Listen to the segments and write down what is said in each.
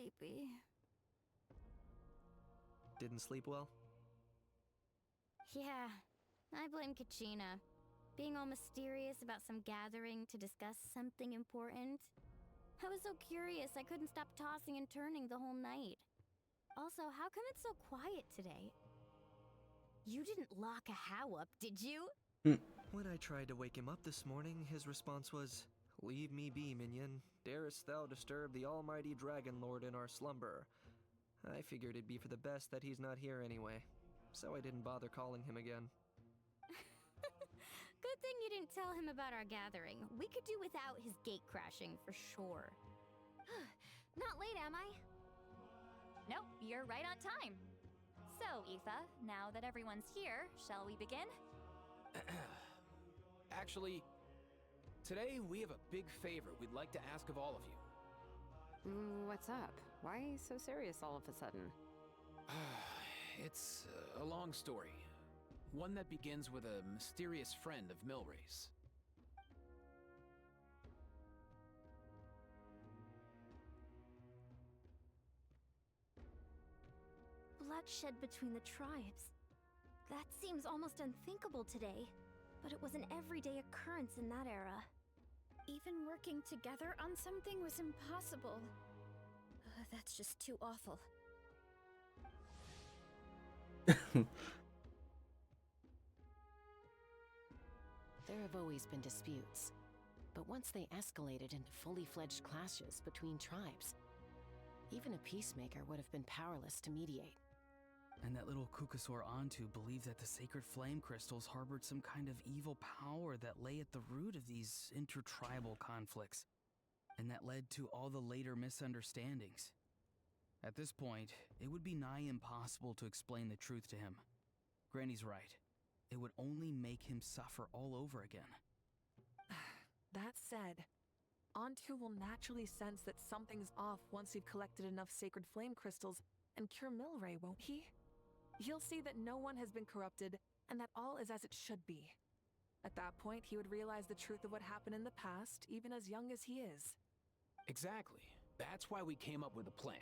sleepy. Didn't sleep well? Yeah, I blame Kachina. Being all mysterious about some gathering to discuss something important. I was so curious I couldn't stop tossing and turning the whole night. Also, how come it's so quiet today? You didn't lock a How up, did you? When I tried to wake him up this morning, his response was, "Leave me be, minion. Darest thou disturb the almighty Dragon Lord in our slumber?" I figured it'd be for the best that he's not here anyway, so I didn't bother calling him again. Good thing you didn't tell him about our gathering. We could do without his gate crashing for sure. Not late, am I? Nope, you're right on time. So, Aoife, now that everyone's here, shall we begin? Actually, today we have a big favor we'd like to ask of all of you. What's up? Why so serious all of a sudden? It's a long story. One that begins with a mysterious friend of Milray's. Bloodshed between the tribes. That seems almost unthinkable today, but it was an everyday occurrence in that era. Even working together on something was impossible. That's just too awful. There have always been disputes, but once they escalated into fully fledged clashes between tribes, even a peacemaker would have been powerless to mediate. And that little Kukusor Antu believed that the sacred flame crystals harbored some kind of evil power that lay at the root of these intertribal conflicts, and that led to all the later misunderstandings. At this point, it would be nigh impossible to explain the truth to him. Granny's right. It would only make him suffer all over again. That said, Antu will naturally sense that something's off once you've collected enough sacred flame crystals and cure Milray, won't he? He'll see that no one has been corrupted and that all is as it should be. At that point, he would realize the truth of what happened in the past, even as young as he is. Exactly. That's why we came up with a plan.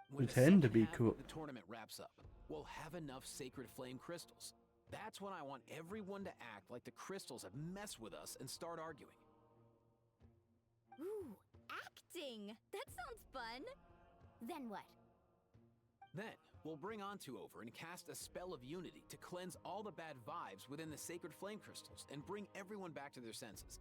We When the tend to second be half cool. of the tournament wraps up, we'll have enough sacred flame crystals. That's when I want everyone to act like the crystals have messed with us and start arguing. Ooh, acting! That sounds fun! Then what? Then, we'll bring Antu over and cast a spell of unity to cleanse all the bad vibes within the sacred flame crystals and bring everyone back to their senses.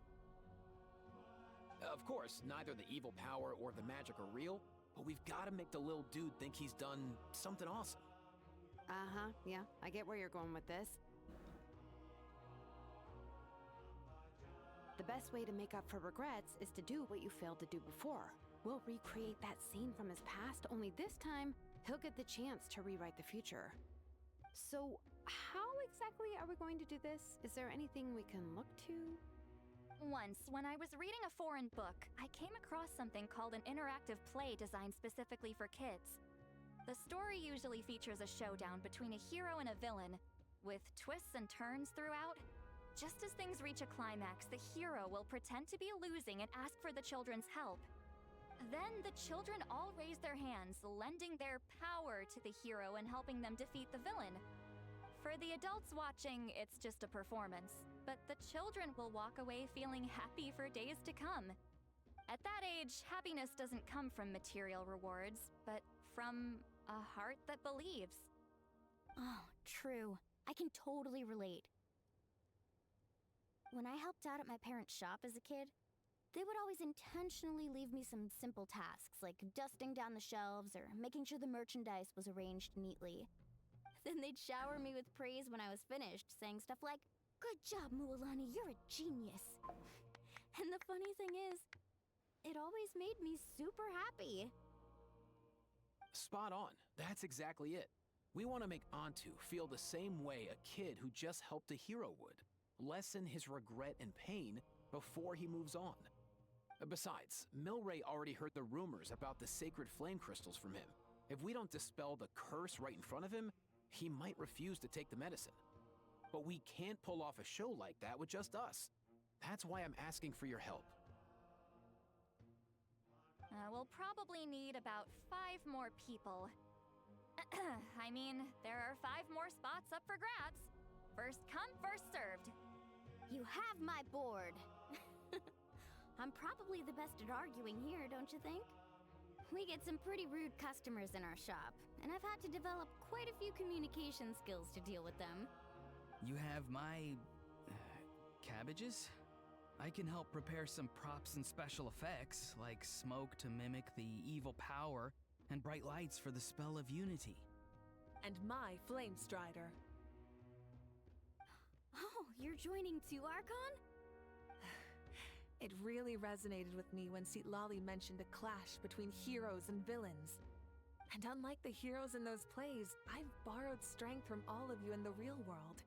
Of course, neither the evil power or the magic are real, but we've got to make the little dude think he's done something awesome. Yeah, I get where you're going with this. The best way to make up for regrets is to do what you failed to do before. We'll recreate that scene from his past, only this time, he'll get the chance to rewrite the future. So, how exactly are we going to do this? Is there anything we can look to? Once, when I was reading a foreign book, I came across something called an interactive play designed specifically for kids. The story usually features a showdown between a hero and a villain, with twists and turns throughout. Just as things reach a climax, the hero will pretend to be losing and ask for the children's help. Then the children all raise their hands, lending their power to the hero and helping them defeat the villain. For the adults watching, it's just a performance, but the children will walk away feeling happy for days to come. At that age, happiness doesn't come from material rewards, but from a heart that believes. Oh, true. I can totally relate. When I helped out at my parents' shop as a kid, they would always intentionally leave me some simple tasks, like dusting down the shelves or making sure the merchandise was arranged neatly. Then they'd shower me with praise when I was finished, saying stuff like, "Good job, Mualani, you're a genius." And the funny thing is, it always made me super happy. Spot on. That's exactly it. We want to make Antu feel the same way a kid who just helped a hero would. Lessen his regret and pain before he moves on. Besides, Milray already heard the rumors about the sacred flame crystals from him. If we don't dispel the curse right in front of him, he might refuse to take the medicine. But we can't pull off a show like that with just us. That's why I'm asking for your help. We'll probably need about 5 more people. I mean, there are 5 more spots up for grabs. First come, first served. You have my board. I'm probably the best at arguing here, don't you think? We get some pretty rude customers in our shop, and I've had to develop quite a few communication skills to deal with them. You have my... cabbages? I can help prepare some props and special effects, like smoke to mimic the evil power, and bright lights for the spell of unity. And my Flame Strider. Oh, you're joining too, Archon? It really resonated with me when Citlali mentioned a clash between heroes and villains. And unlike the heroes in those plays, I've borrowed strength from all of you in the real world.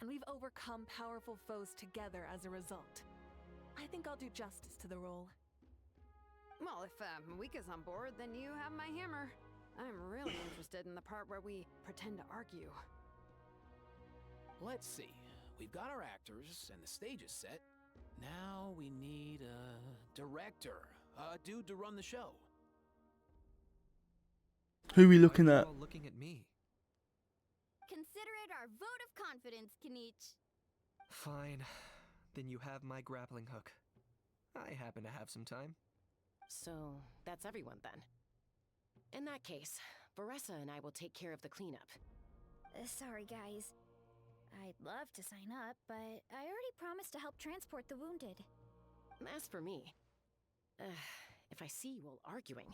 And we've overcome powerful foes together as a result. I think I'll do justice to the role. Well, if Mika's on board, then you have my hammer. I'm really interested in the part where we pretend to argue. Let's see. We've got our actors, and the stage is set. Now we need a director. A dude to run the show. Who are we looking Why are you at? all looking at me? Consider it our vote of confidence, Kanich. Fine. Then you have my grappling hook. I happen to have some time. So, that's everyone then. In that case, Varessa and I will take care of the cleanup. Sorry, guys. I'd love to sign up, but I already promised to help transport the wounded. As for me, if I see you all arguing,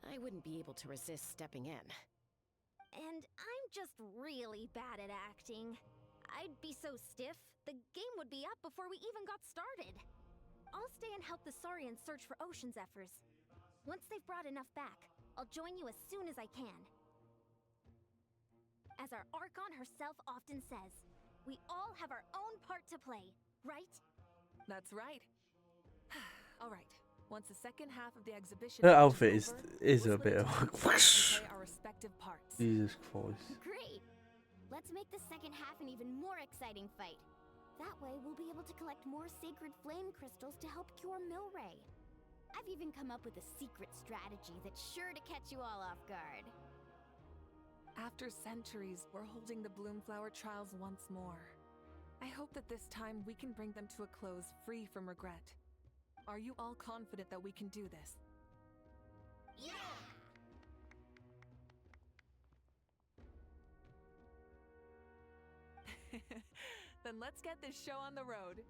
I wouldn't be able to resist stepping in. And I'm just really bad at acting. I'd be so stiff, the game would be up before we even got started. I'll stay and help the Saurians search for Ocean Zephyrs. Once they've brought enough back, I'll join you as soon as I can. As our Archon herself often says, we all have our own part to play, right? That's right. All right. Once the second half of the exhibition That is outfit over, is we'll a bit split of into teams and play our respective parts. Jesus Christ. Great! Let's make the second half an even more exciting fight. That way, we'll be able to collect more sacred flame crystals to help cure Milray. I've even come up with a secret strategy that's sure to catch you all off guard. After centuries, we're holding the Bloomflower trials once more. I hope that this time we can bring them to a close free from regret. Are you all confident that we can do this? Yeah! Then let's get this show on the road.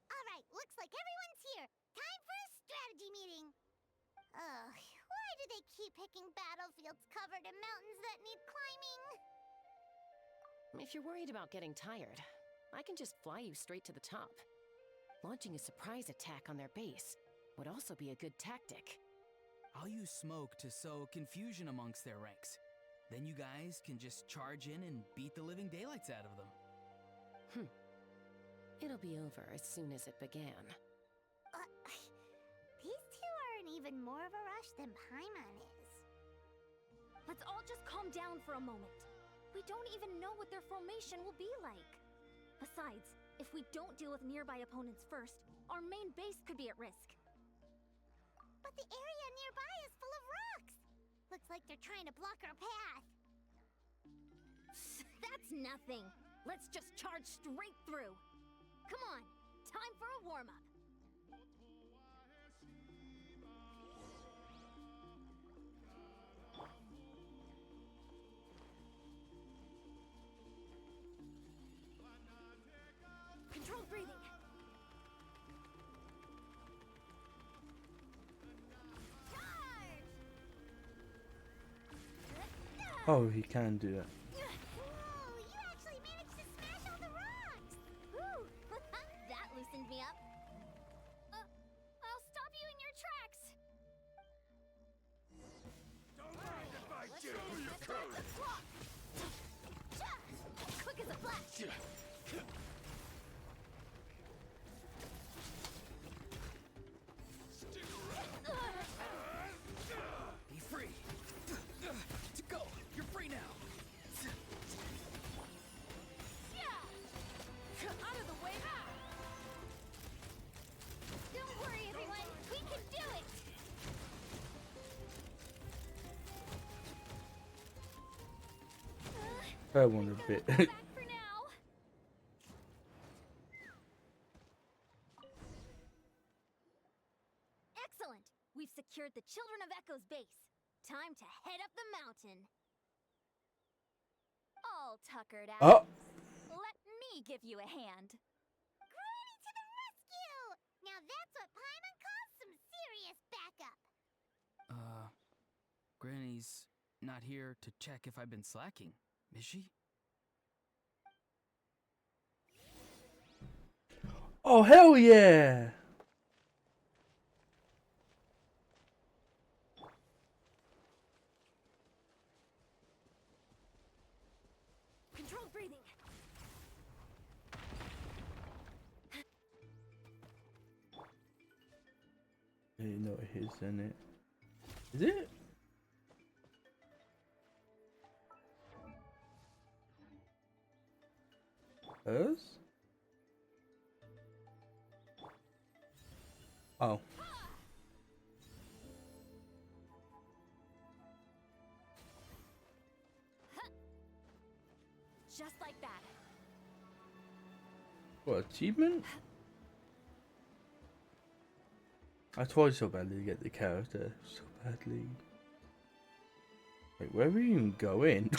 Alright, looks like everyone's here. Time for a strategy meeting. Ugh, why do they keep picking battlefields covered in mountains that need climbing? If you're worried about getting tired, I can just fly you straight to the top. Launching a surprise attack on their base would also be a good tactic. I'll use smoke to sow confusion amongst their ranks. Then you guys can just charge in and beat the living daylights out of them. It'll be over as soon as it began. These two are in even more of a rush than Paimon is. Let's all just calm down for a moment. We don't even know what their formation will be like. Besides, if we don't deal with nearby opponents first, our main base could be at risk. But the area nearby is full of rocks. Looks like they're trying to block our path. That's nothing. Let's just charge straight through. Come on, time for a warm-up. Controlled breathing. Oh, he can do that. Whoa, you actually managed to smash all the rocks! Woo! That loosened me up. I'll stop you in your tracks. Don't mind if I do, you coon! Quick as a flash. Stick around! I want a bit. Back for now. Excellent! We've secured the Children of Echo's base. Time to head up the mountain. All tuckered out. Oh, Let me give you a hand. Granny to the rescue! Now that's what Paimon calls some serious backup. Granny's not here to check if I've been slacking, is she? oh hell yeah! Controlled breathing. You know it is, isn't it? Is it? Hers? Oh. Just like that. What, achievement? I tried so badly to get the character. So badly. Wait, where are we even going?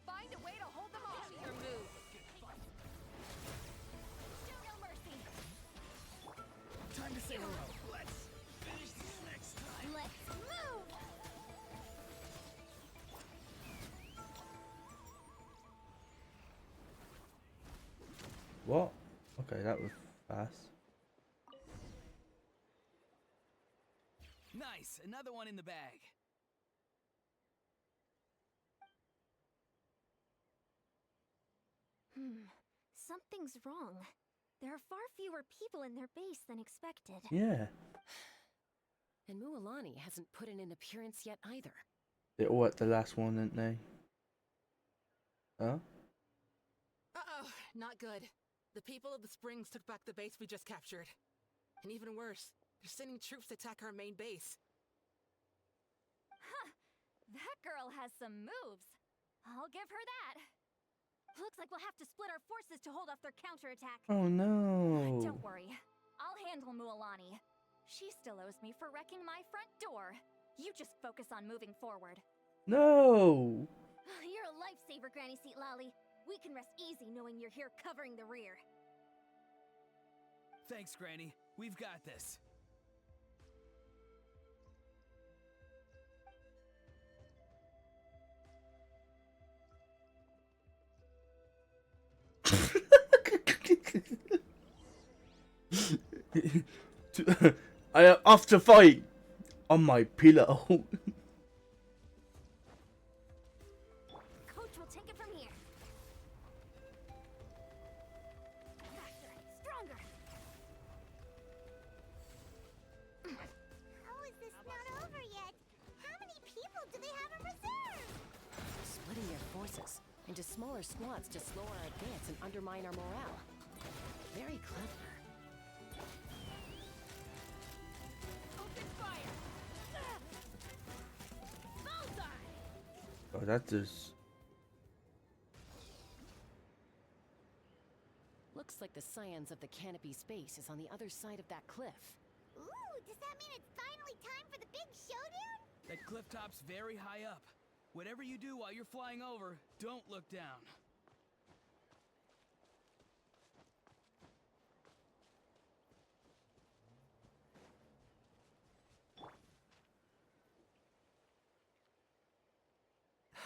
Find a way to hold them off. Your move. Show no mercy. Time to say hello. Let's finish this next time. Let's move! What? Okay, that was fast. Nice, another one in the bag. Something's wrong. There are far fewer people in their base than expected. Yeah. And Mualani hasn't put in an appearance yet either. They all at the last one, didn't they? Huh? Uh-oh, not good. The people of the Springs took back the base we just captured. And even worse, they're sending troops to attack our main base. Huh. That girl has some moves. I'll give her that. Looks like we'll have to split our forces to hold off their counterattack. Oh no. Don't worry. I'll handle Mualani. She still owes me for wrecking my front door. You just focus on moving forward. No. You're a lifesaver, Granny Seat Lolly. We can rest easy knowing you're here covering the rear. Thanks, Granny. We've got this. I am off to fight on my pillow. Coach will take it from here. Faster, stronger. How is this not over yet? How many people do they have in reserve? Splitting their forces into smaller squads to slow our advance and undermine our morale. Very clever. Oh, that just. Looks like the scions of the canopy space is on the other side of that cliff. Ooh, does that mean it's finally time for the big showdown? That cliff top's very high up. Whatever you do while you're flying over, don't look down.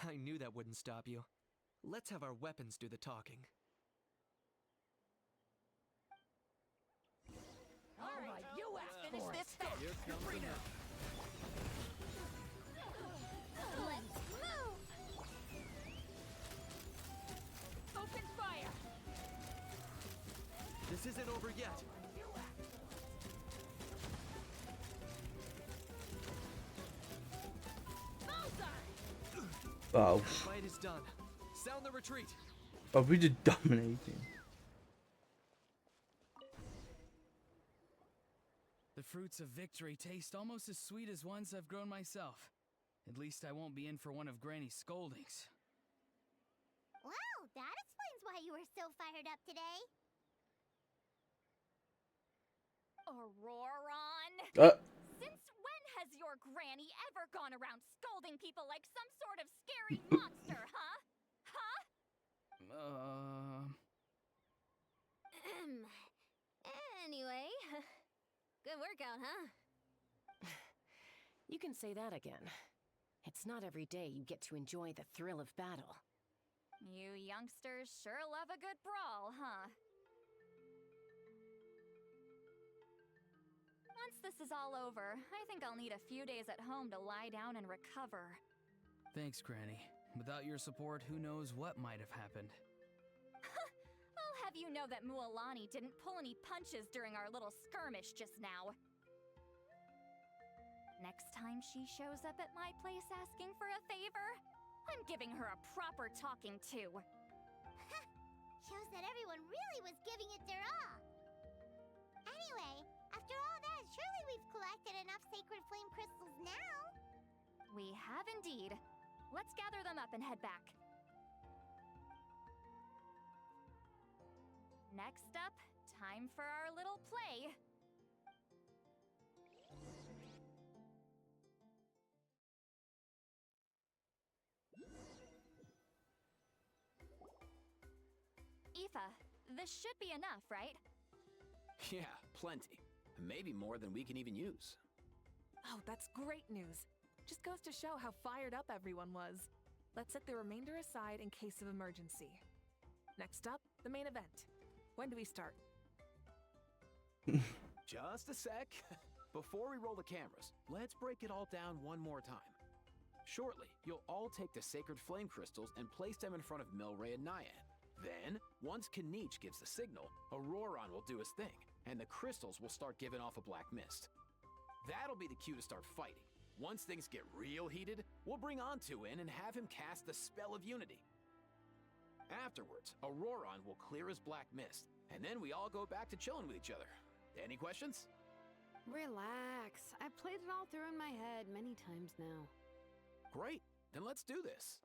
I knew that wouldn't stop you. Let's have our weapons do the talking. All right, you asked for this. You're free now. Let's move! Open fire! This isn't over yet. Wow. The fight is done. Sound the retreat. Oh, we just dominating. The fruits of victory taste almost as sweet as ones I've grown myself. At least I won't be in for one of Granny's scoldings. Well, that explains why you were so fired up today. Auroron! Since when has your granny ever gone around scolding people like some sort of scary monster, huh? Huh? Anyway, good workout, huh? You can say that again. It's not every day you get to enjoy the thrill of battle. You youngsters sure love a good brawl, huh? Once this is all over, I think I'll need a few days at home to lie down and recover. Thanks, Granny. Without your support, who knows what might have happened. I'll have you know that Mualani didn't pull any punches during our little skirmish just now. Next time she shows up at my place asking for a favor, I'm giving her a proper talking to. Shows that everyone really was giving it their all. Anyway, after all that, surely we've collected enough sacred flame crystals now. We have indeed. Let's gather them up and head back. Next up, time for our little play. Aoife, this should be enough, right? Yeah, plenty. Maybe more than we can even use. Oh, that's great news. Just goes to show how fired up everyone was. Let's set the remainder aside in case of emergency. Next up, the main event. When do we start? Just a sec. Before we roll the cameras, let's break it all down one more time. Shortly, you'll all take the sacred flame crystals and place them in front of Milray and Nyan. Then, once Kanich gives the signal, Auroron will do his thing, and the crystals will start giving off a black mist. That'll be the cue to start fighting. Once things get real heated, we'll bring Antu in and have him cast the spell of unity. Afterwards, Auroron will clear his black mist, and then we all go back to chilling with each other. Any questions? Relax. I've played it all through in my head many times now. Great, then let's do this.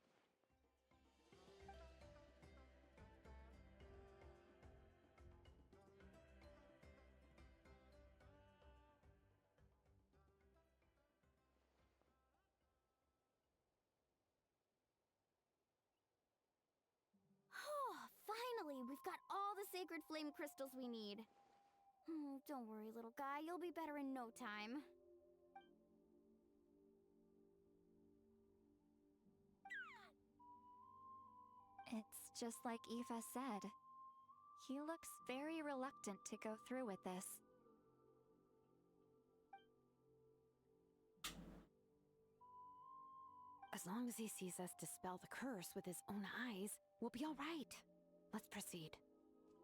Finally, we've got all the sacred flame crystals we need. Don't worry, little guy. You'll be better in no time. It's just like Aoife said. He looks very reluctant to go through with this. As long as he sees us dispel the curse with his own eyes, we'll be all right. Let's proceed.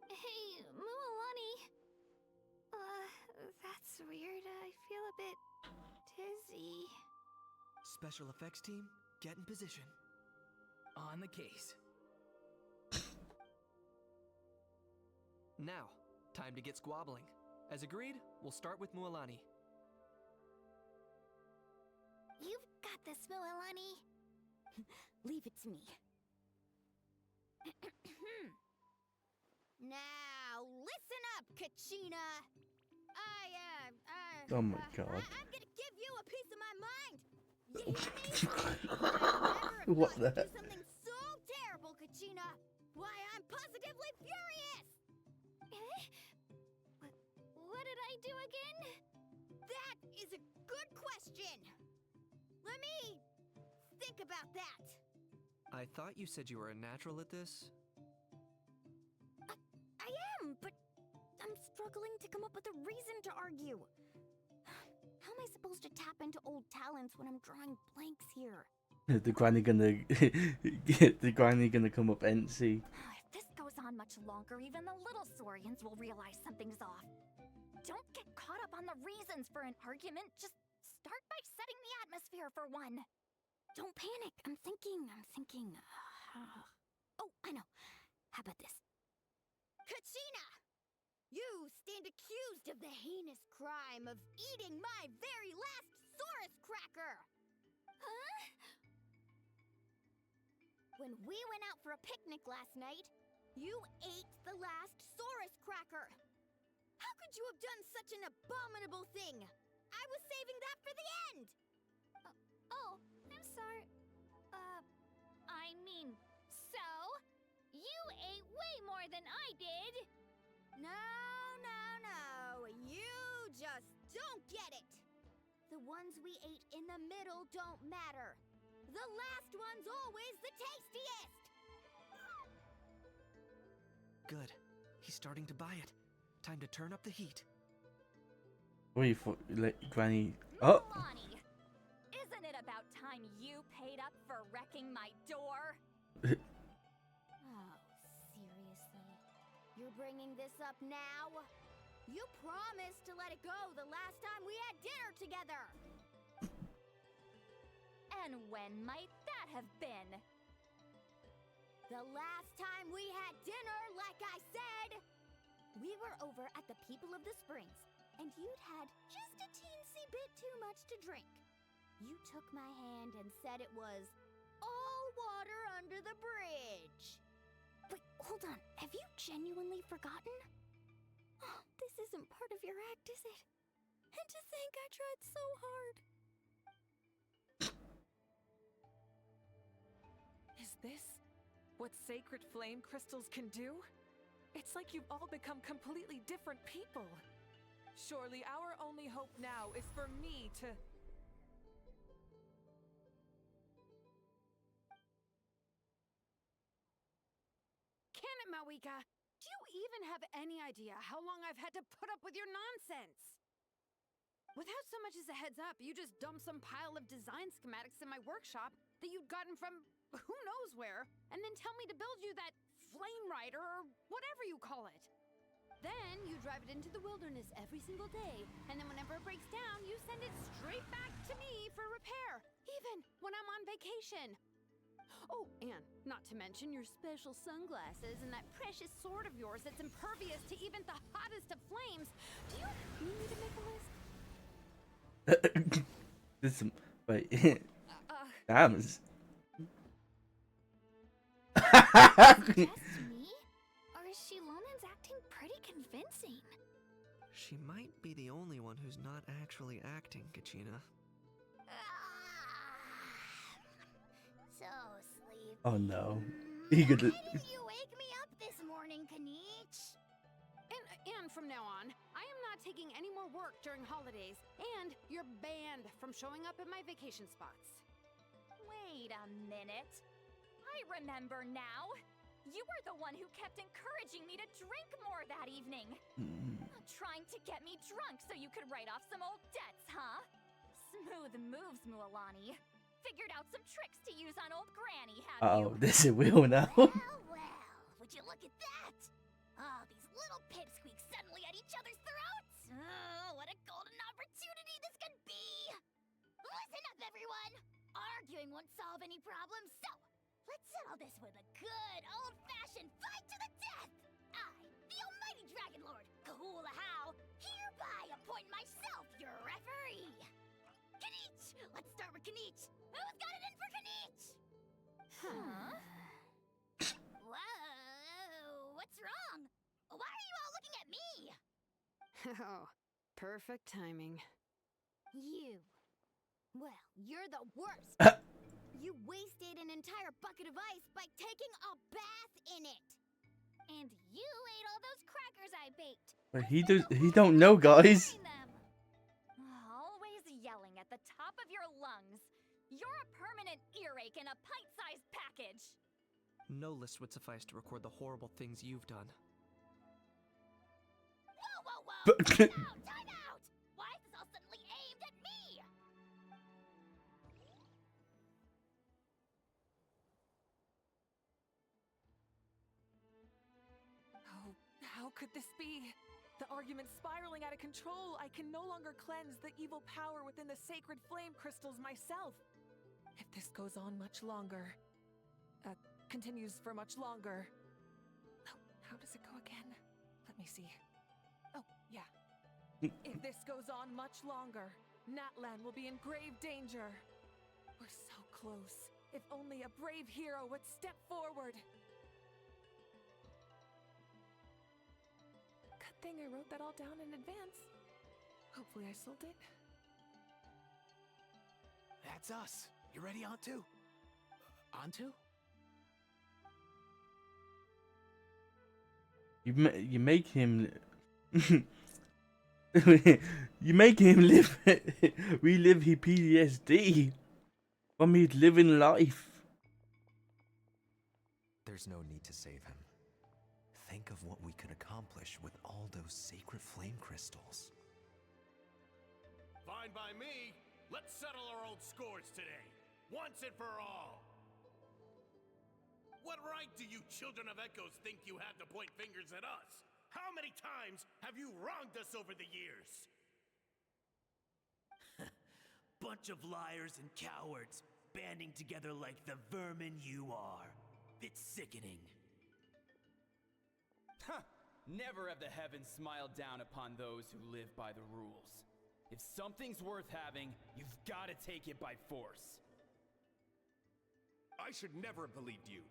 Hey, Mualani. That's weird. I feel a bit dizzy. Special effects team, get in position. On the case. Now, time to get squabbling. As agreed, we'll start with Mualani. You've got this, Mualani. Leave it to me. Now, listen up, Kachina. Oh my god. I'm gonna give you a piece of my mind. You hear me? What the I've never heck? do something so terrible, Kachina. Why, I'm positively furious. What did I do again? That is a good question. Let me think about that. I thought you said you were a natural at this. I am, but I'm struggling to come up with a reason to argue. How am I supposed to tap into old talents when I'm drawing blanks here? The granny gonna come up empty. If this goes on much longer, even the little Saurians will realize something's off. Don't get caught up on the reasons for an argument. Just start by setting the atmosphere for one. Don't panic. I'm thinking. Oh, I know. How about this? Kachina! You stand accused of the heinous crime of eating my very last Saurus cracker! Huh? When we went out for a picnic last night, you ate the last Saurus cracker! How could you have done such an abominable thing? I was saving that for the end! Oh, I'm sorry. I mean, so? You ate way more than I did! No. You just don't get it! The ones we ate in the middle don't matter. The last one's always the tastiest! Good. He's starting to buy it. Time to turn up the heat. Wait for let Granny. Oh. Lonnie, isn't it about time you paid up for wrecking my door? Oh, seriously? You're bringing this up now? You promised to let it go the last time we had dinner together! And when might that have been? The last time we had dinner, like I said! We were over at the People of the Springs, and you'd had just a teensy bit too much to drink. You took my hand and said it was all water under the bridge. Wait, hold on. Have you genuinely forgotten? Oh, this isn't part of your act, is it? And to think I tried so hard. Is this what sacred flame crystals can do? It's like you've all become completely different people. Surely our only hope now is for me to... Can it, Mawika? Do you even have any idea how long I've had to put up with your nonsense? Without so much as a heads up, you just dumped some pile of design schematics in my workshop that you'd gotten from who knows where, and then tell me to build you that flame rider or whatever you call it. Then you drive it into the wilderness every single day, and then whenever it breaks down, you send it straight back to me for repair, even when I'm on vacation. Oh, and not to mention your special sunglasses and that precious sword of yours that's impervious to even the hottest of flames. Do you need me to make a list? This wait. Damn. Just me? Or is she Lonan's acting pretty convincing? She might be the only one who's not actually acting, Kachina. So sleepy. Oh no. He could. Why didn't you wake me up this morning, Kanich? And from now on, I am not taking any more work during holidays, and you're banned from showing up at my vacation spots. Wait a minute. I remember now. You were the one who kept encouraging me to drink more that evening. Trying to get me drunk so you could write off some old debts, huh? Smooth moves, Mualani. Figured out some tricks to use on old Granny, have you? Oh, this is Will now. Well, would you look at that? Oh, these little pipsqueaks suddenly at each other's throats. Oh, what a golden opportunity this could be! Listen up, everyone! Arguing won't solve any problems, so let's settle this with a good old-fashioned fight to the death! I, the almighty Dragon Lord, Kahula How, hereby appoint myself your referee! Kanich! Let's start with Kanich! Who's got it in for Kanich? Huh? Whoa, what's wrong? Why are you all looking at me? Oh, perfect timing. You. Well, you're the worst. You wasted an entire bucket of ice by taking a bath in it. And you ate all those crackers I baked. But he don't know, guys. Always yelling at the top of your lungs. You're a permanent earache in a pint-sized package. No list would suffice to record the horrible things you've done. Whoa! Time out! Why is this all suddenly aimed at me? could this be? The argument's spiraling out of control. I can no longer cleanse the evil power within the sacred flame crystals myself. If this goes on much longer, continues for much longer. Oh, how does it go again? Let me see. Oh, yeah. If this goes on much longer, Natlan will be in grave danger. We're so close. If only a brave hero would step forward. Good thing I wrote that all down in advance. Hopefully I sold it. That's us. You ready, Antu? Antu? You make him. You make him live. Relive his PTSD from his living life. There's no need to save him. Think of what we could accomplish with all those sacred flame crystals. Fine by me. Let's settle our old scores today, once and for all. What right do you children of Echoes think you have to point fingers at us? How many times have you wronged us over the years? Bunch of liars and cowards, banding together like the vermin you are. It's sickening. Huh! Never have the heavens smiled down upon those who live by the rules. If something's worth having, you've got to take it by force. I should never have believed you.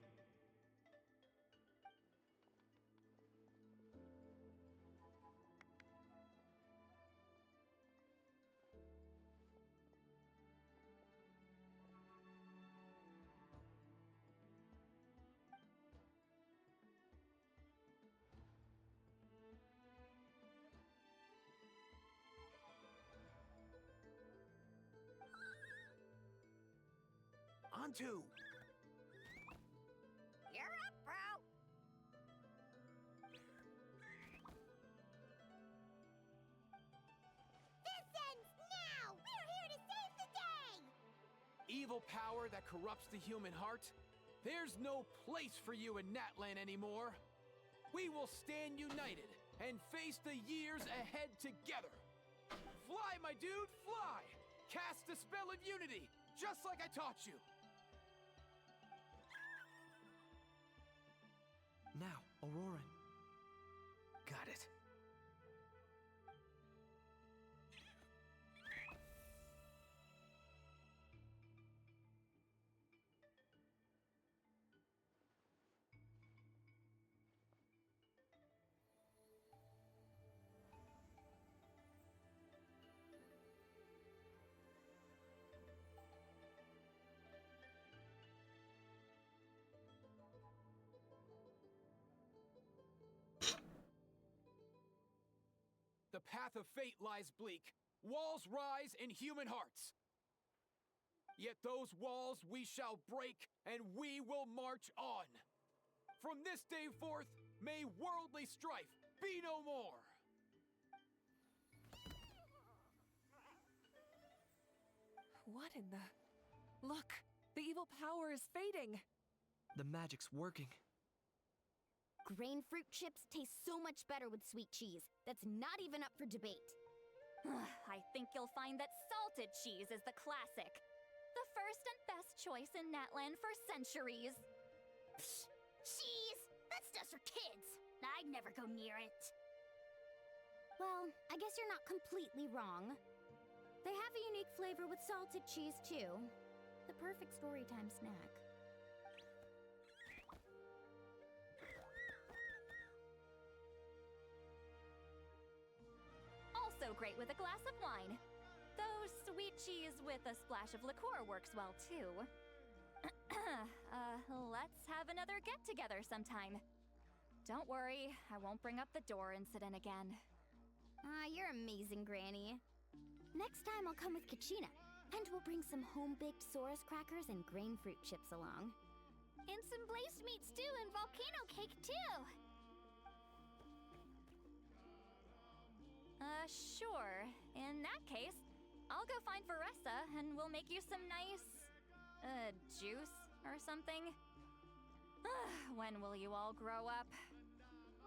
Antu! You're up, bro. This ends now. We're here to save the day. Evil power that corrupts the human heart? There's no place for you in Natlan anymore. We will stand united and face the years ahead together. Fly, my dude, fly! Cast the spell of unity, just like I taught you. Now, Auroran. Got it. The path of fate lies bleak. Walls rise in human hearts. Yet those walls we shall break, and we will march on. From this day forth, may worldly strife be no more. What in the... Look, the evil power is fading. The magic's working. Grain fruit chips taste so much better with sweet cheese. That's not even up for debate. I think you'll find that salted cheese is the classic. The first and best choice in Natlan for centuries. Psh, cheese! That's just for kids. I'd never go near it. Well, I guess you're not completely wrong. They have a unique flavor with salted cheese, too. The perfect storytime snack. Also great with a glass of wine. Though sweet cheese with a splash of liqueur works well, too. Let's have another get-together sometime. Don't worry, I won't bring up the door incident again. You're amazing, Granny. Next time I'll come with Kachina, and we'll bring some home-baked Saurus crackers and grain fruit chips along. And some blazed meat stew and volcano cake, too! Sure. In that case, I'll go find Varessa, and we'll make you some nice... juice or something? When will you all grow up?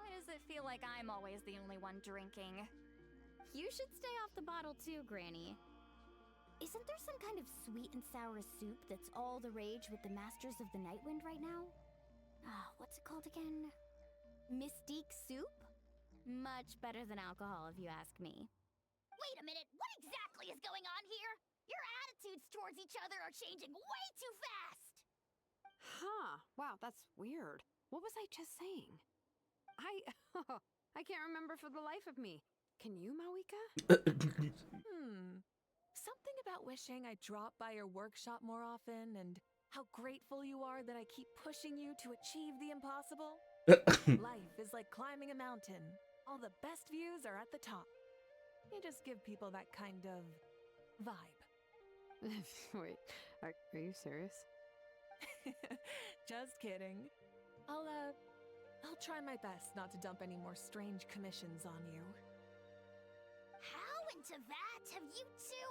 Why does it feel like I'm always the only one drinking? You should stay off the bottle too, Granny. Isn't there some kind of sweet and sour soup that's all the rage with the Masters of the Nightwind right now? What's it called again? Mystique soup? Much better than alcohol, if you ask me. Wait a minute, what exactly is going on here? Your attitudes towards each other are changing way too fast! Huh. Wow, that's weird. What was I just saying? I can't remember for the life of me. Can you, Mawika? Something about wishing I'd drop by your workshop more often and how grateful you are that I keep pushing you to achieve the impossible. Life is like climbing a mountain. All the best views are at the top. You just give people that kind of vibe. Wait, are you serious? Just kidding. I'll try my best not to dump any more strange commissions on you. How into that have you two?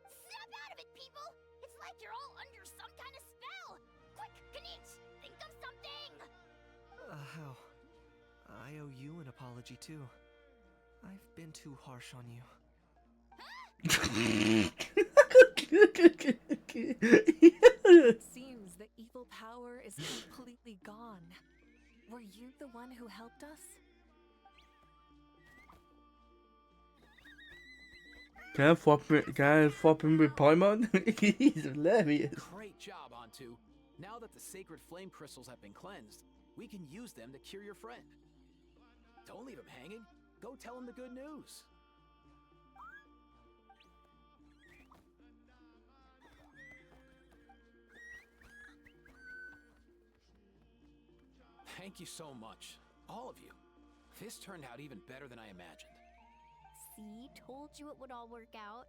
Snap out of it, people! It's like you're all under some kind of spell! Quick, Kanich, think of something! How? I owe you an apology too. I've been too harsh on you. It seems the evil power is completely gone. Were you the one who helped us? Can I swap him with Paimon? He's hilarious. Great job, Antu. Now that the sacred flame crystals have been cleansed, we can use them to cure your friend. Don't leave him hanging. Go tell him the good news. Thank you so much, all of you. This turned out even better than I imagined. See, told you it would all work out.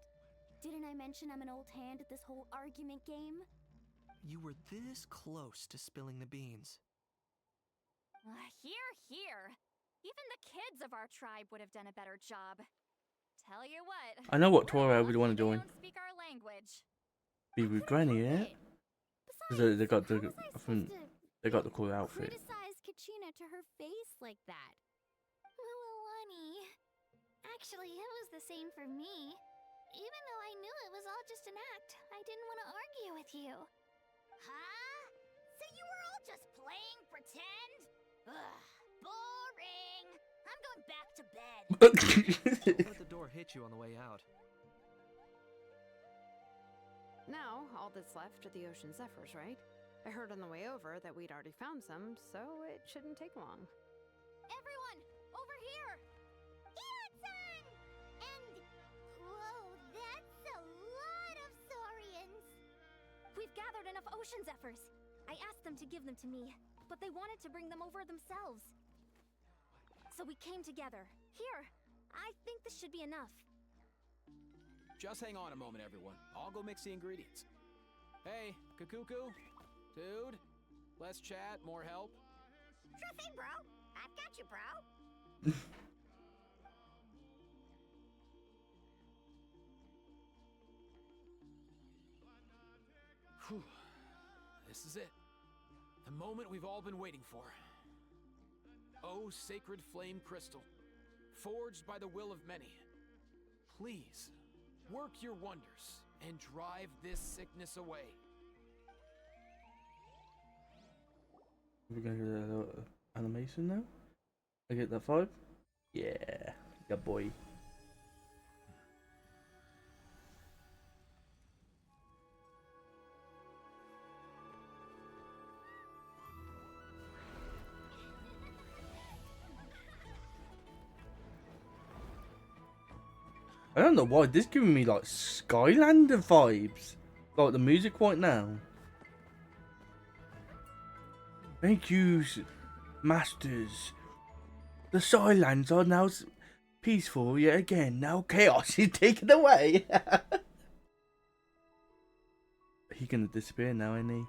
Didn't I mention I'm an old hand at this whole argument game? You were this close to spilling the beans. Here. Even the kids of our tribe would have done a better job. Tell you what. I know what tour I would want to they join. don't speak our language. Be with Granny, yeah? Because they got the, I think they got the cool outfit. Criticize Kachina to her face like that. Honey. Actually, it was the same for me. Even though I knew it was all just an act, I didn't want to argue with you. Huh? So you were all just playing pretend? Ugh, boring. I'm going back to bed. Don't let the door hit you on the way out. Now, all that's left are the Ocean Zephyrs, right? I heard on the way over that we'd already found some, so it shouldn't take long. Everyone, over here! Ian-san! And... whoa, that's a lot of saurians! We've gathered enough ocean zephyrs. I asked them to give them to me, but they wanted to bring them over themselves. So we came together. Here, I think this should be enough. Just hang on a moment, everyone. I'll go mix the ingredients. Hey, Kakuku, dude, less chat, more help. Sure thing, bro. I've got you, bro. Whew. This is it. The moment we've all been waiting for. Oh, sacred flame crystal, forged by the will of many. Please, work your wonders and drive this sickness away. We're going to do a little animation now. I get that vibe? Yeah, boy. I don't know why this is giving me like Skylander vibes, like the music right now. Thank you, masters. The Skylands are now peaceful yet again. Now chaos is taken away. He's gonna disappear now, isn't he?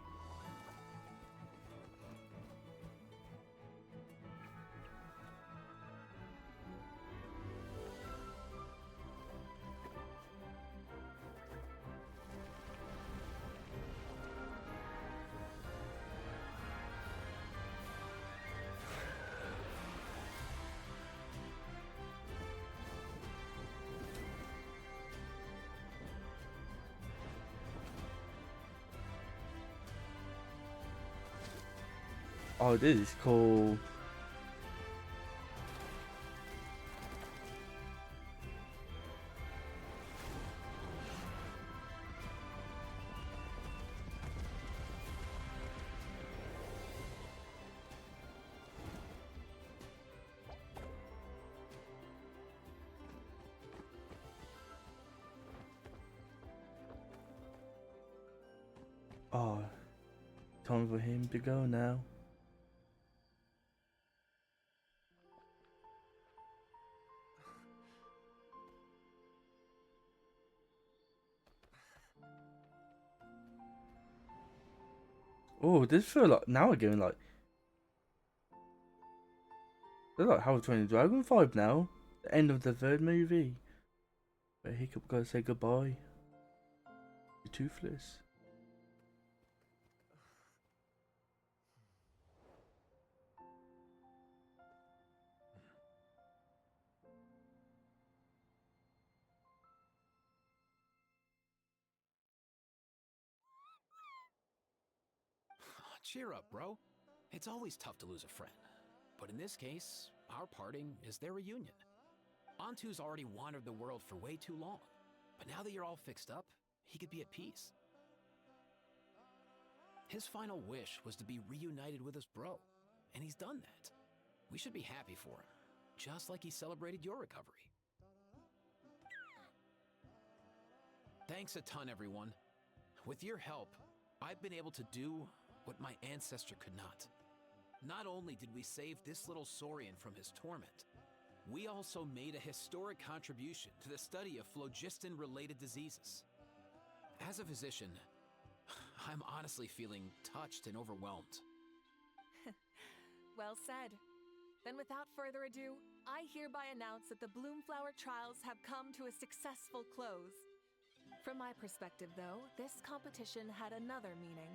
Oh, this is cool. Oh, time for him to go now. Oh, this feel like now again like they're like How to Train Your Dragon vibe now. The end of the third movie. Where Hiccup gotta say goodbye. You're toothless. Cheer up, bro. It's always tough to lose a friend. But in this case, our parting is their reunion. Antu's already wandered the world for way too long. But now that you're all fixed up, he could be at peace. His final wish was to be reunited with his bro. And he's done that. We should be happy for him. Just like he celebrated your recovery. Thanks a ton, everyone. With your help, I've been able to do what my ancestor could not. Not only did we save this little Saurian from his torment, we also made a historic contribution to the study of phlogiston-related diseases. As a physician, I'm honestly feeling touched and overwhelmed. Well said. Then without further ado, I hereby announce that the Bloomflower trials have come to a successful close. From my perspective, though, this competition had another meaning.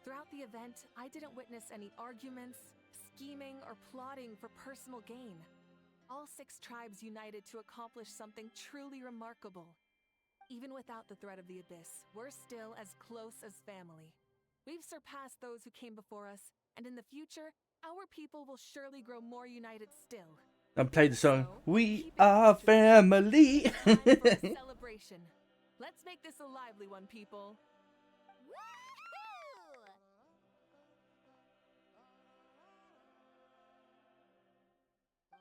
Throughout the event, I didn't witness any arguments, scheming, or plotting for personal gain. All 6 tribes united to accomplish something truly remarkable. Even without the threat of the Abyss, we're still as close as family. We've surpassed those who came before us, and in the future, our people will surely grow more united still. And play the song. We are family. Time for a celebration. Let's make this a lively one, people.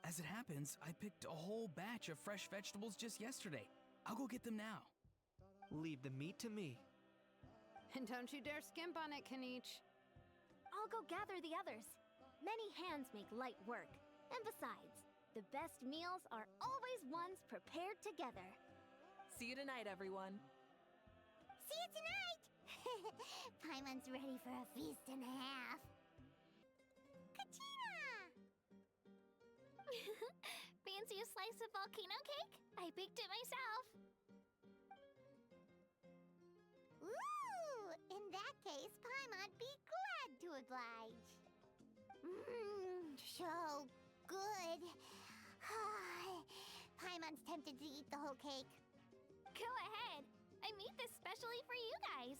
As it happens, I picked a whole batch of fresh vegetables just yesterday. I'll go get them now. Leave the meat to me. And don't you dare skimp on it, Kanich. I'll go gather the others. Many hands make light work. And besides, the best meals are always ones prepared together. See you tonight, everyone. See you tonight! Paimon's ready for a feast and a half. Kachina! Fancy a slice of volcano cake? I baked it myself. Ooh! In that case, Paimon'd be glad to oblige. Mmm, so good. Paimon's tempted to eat the whole cake. Go ahead. I made this specially for you guys.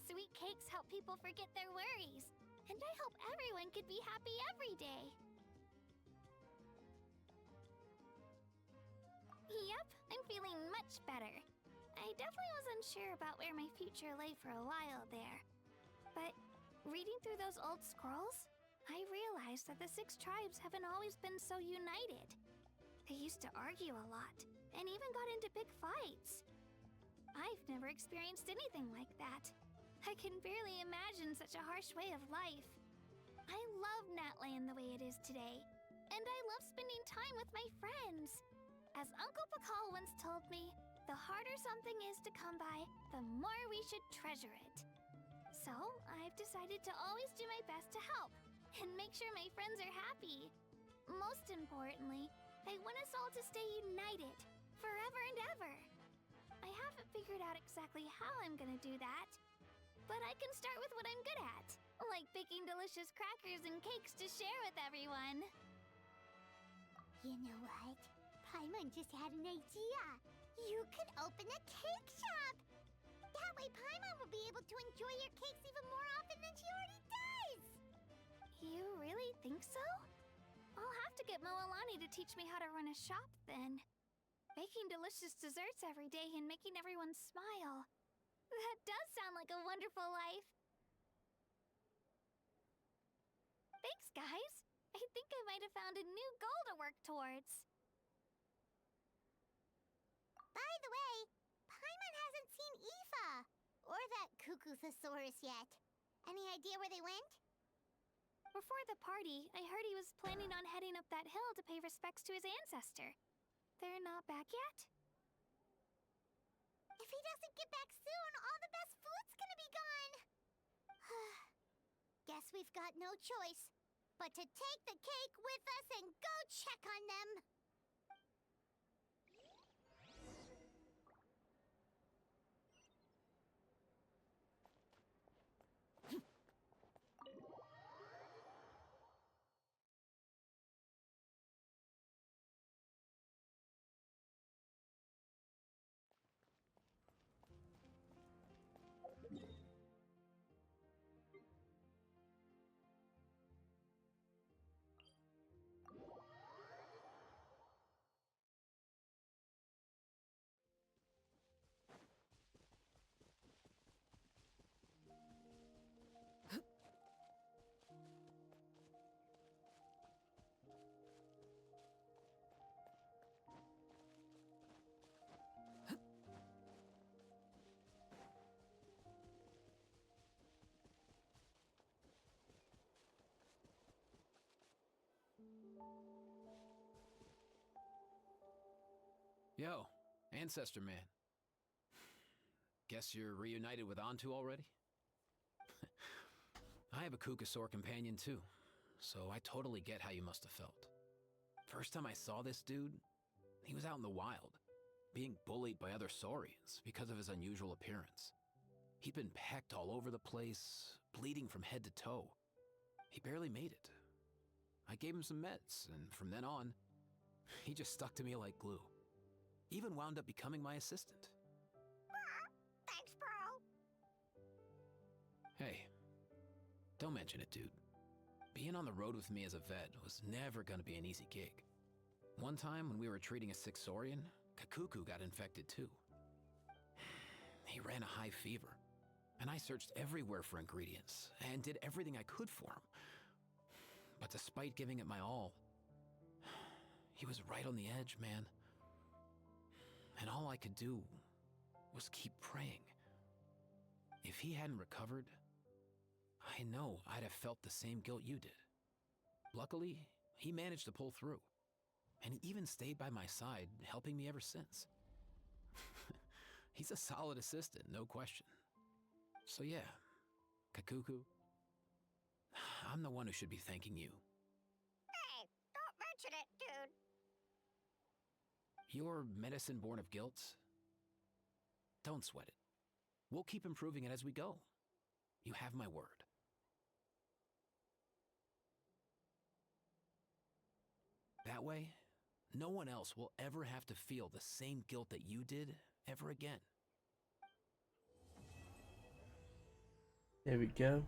Sweet cakes help people forget their worries. And I hope everyone could be happy every day. Yep, I'm feeling much better. I definitely was unsure about where my future lay for a while there. But reading through those old scrolls, I realized that the 6 tribes haven't always been so united. They used to argue a lot, and even got into big fights. I've never experienced anything like that. I can barely imagine such a harsh way of life. I love Natlan the way it is today, and I love spending time with my friends. As Uncle Pakal once told me, the harder something is to come by, the more we should treasure it. So, I've decided to always do my best to help, and make sure my friends are happy. Most importantly, I want us all to stay united, forever and ever. I haven't figured out exactly how I'm gonna do that, but I can start with what I'm good at, like baking delicious crackers and cakes to share with everyone. You know what? Paimon just had an idea. You could open a cake shop. That way Paimon will be able to enjoy your cakes even more often than she already does! You really think so? I'll have to get Moalani to teach me how to run a shop then. Baking delicious desserts every day and making everyone smile. That does sound like a wonderful life. Thanks, guys. I think I might have found a new goal to work towards. By the way, Paimon hasn't seen Aoife or that cuckoo thesaurus yet. Any idea where they went? Before the party, I heard he was planning on heading up that hill to pay respects to his ancestor. They're not back yet? If he doesn't get back soon, all the best food's gonna be gone! Guess we've got no choice but to take the cake with us and go check on them! Yo, Ancestor Man. Guess you're reunited with Antu already? I have a Kukasaur companion too, so I totally get how you must have felt. First time I saw this dude, he was out in the wild, being bullied by other Saurians because of his unusual appearance. He'd been pecked all over the place, bleeding from head to toe. He barely made it. I gave him some meds, and from then on, he just stuck to me like glue. Even wound up becoming my assistant. Thanks, bro! Hey, don't mention it, dude. Being on the road with me as a vet was never gonna be an easy gig. One time when we were treating a sick Saurian, Kakuku got infected too. He ran a high fever, and I searched everywhere for ingredients and did everything I could for him. But despite giving it my all, he was right on the edge, man. And all I could do was keep praying. If he hadn't recovered, I know I'd have felt the same guilt you did. Luckily, he managed to pull through, and he even stayed by my side, helping me ever since. He's a solid assistant, no question. So yeah, Kakuku, I'm the one who should be thanking you. Hey, don't mention it, dude! Your medicine born of guilt? Don't sweat it. We'll keep improving it as we go. You have my word. That way, no one else will ever have to feel the same guilt that you did ever again. There we go.